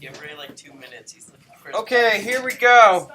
Give Ray like 2 minutes. He's looking for. Okay, here we go.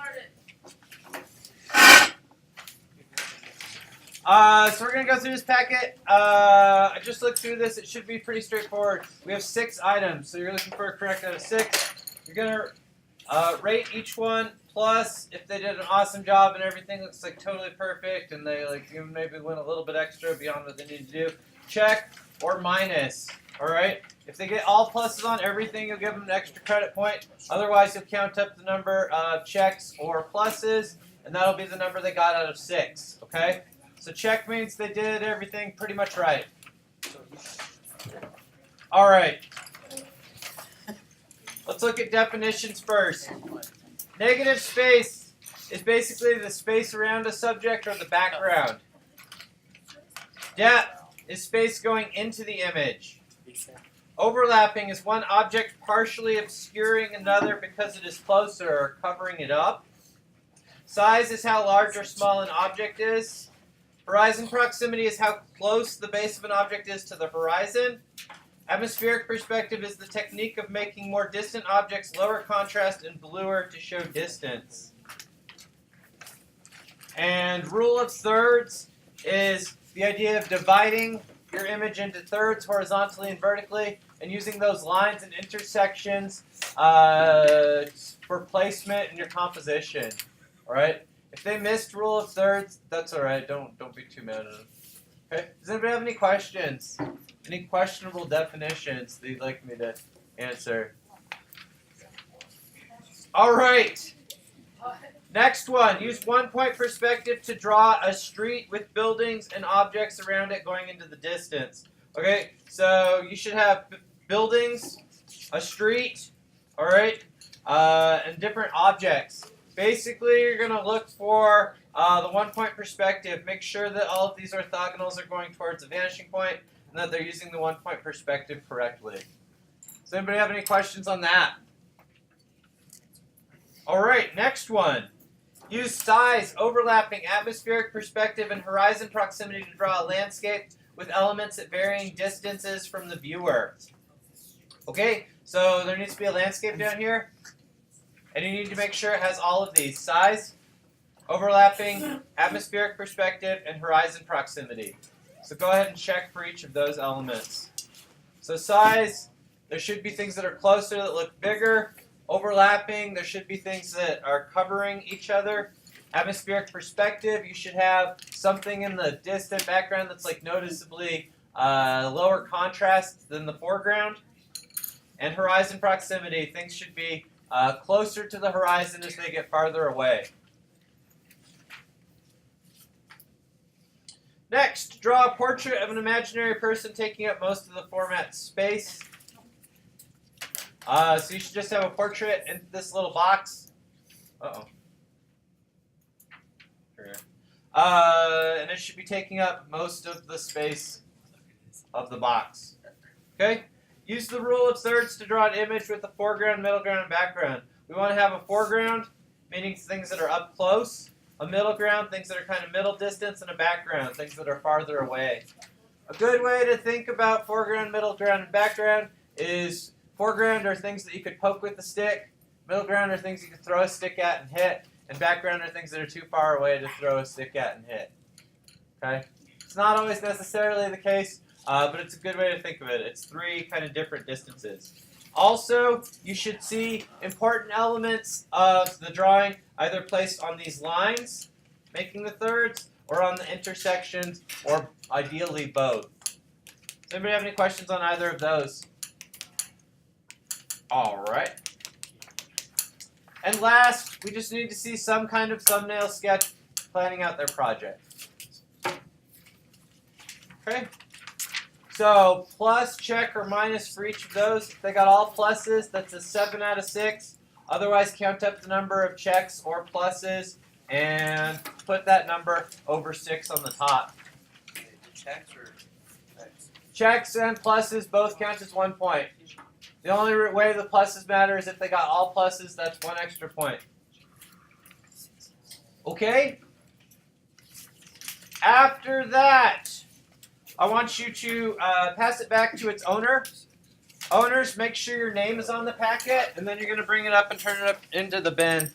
So we're going to go through this packet. I just looked through this. It should be pretty straightforward. We have 6 items, so you're looking for a correct out of 6. You're going to rate each one, plus if they did an awesome job and everything looks like totally perfect, and they like you maybe win a little bit extra beyond what they need to do, check or minus. All right. If they get all pluses on everything, you'll give them an extra credit point. Otherwise, you'll count up the number of checks or pluses, and that'll be the number they got out of 6. Okay. So check means they did everything pretty much right. All right. Let's look at definitions first. Negative space is basically the space around a subject or the background. Depth is space going into the image. Overlapping is one object partially obscuring another because it is closer or covering it up. Size is how large or small an object is. Horizon proximity is how close the base of an object is to the horizon. Atmospheric perspective is the technique of making more distant objects lower contrast and bluer to show distance. And rule of thirds is the idea of dividing your image into thirds horizontally and vertically and using those lines and intersections for placement in your composition. All right? If they missed rule of thirds, that's all right. Don't be too mad at them. Okay? Does anybody have any questions? Any questionable definitions that you'd like me to answer? All right. Next one. Use one-point perspective to draw a street with buildings and objects around it going into the distance. Okay? So you should have buildings, a street, all right, and different objects. Basically, you're going to look for the one-point perspective. Make sure that all of these orthogonals are going towards a vanishing point and that they're using the one-point perspective correctly. Does anybody have any questions on that? All right, next one. Use size, overlapping, atmospheric perspective, and horizon proximity to draw a landscape with elements at varying distances from the viewer. Okay, so there needs to be a landscape down here. And you need to make sure it has all of these. Size, overlapping, atmospheric perspective, and horizon proximity. So go ahead and check for each of those elements. So size, there should be things that are closer that look bigger. Overlapping, there should be things that are covering each other. Atmospheric perspective, you should have something in the distant background that's like noticeably lower contrast than the foreground. And horizon proximity, things should be closer to the horizon as they get farther away. Next, draw a portrait of an imaginary person taking up most of the format space. So you should just have a portrait in this little box. Uh-oh. And it should be taking up most of the space of the box. Okay? Use the rule of thirds to draw an image with a foreground, middle ground, and background. We want to have a foreground, meaning things that are up close, a middle ground, things that are kind of middle distance, and a background, things that are farther away. A good way to think about foreground, middle ground, and background is foreground are things that you could poke with a stick, middle ground are things you could throw a stick at and hit, and background are things that are too far away to throw a stick at and hit. Okay? It's not always necessarily the case. But it's a good way to think of it. It's 3 kind of different distances. Also, you should see important elements of the drawing either placed on these lines, making the thirds, or on the intersections, or ideally both. Does anybody have any questions on either of those? All right. And last, we just need to see some kind of thumbnail sketch planning out their project. Okay. So plus, check, or minus for each of those. If they got all pluses, that's a 7 out of 6. Otherwise, count up the number of checks or pluses and put that number over 6 on the top. Checks or checks? Checks and pluses both count as 1 point. The only way the pluses matter is if they got all pluses, that's 1 extra point. Okay? After that, I want you to pass it back to its owner. Owners, make sure your name is on the packet, and then you're gonna bring it up and turn it up into the bin.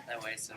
That way, so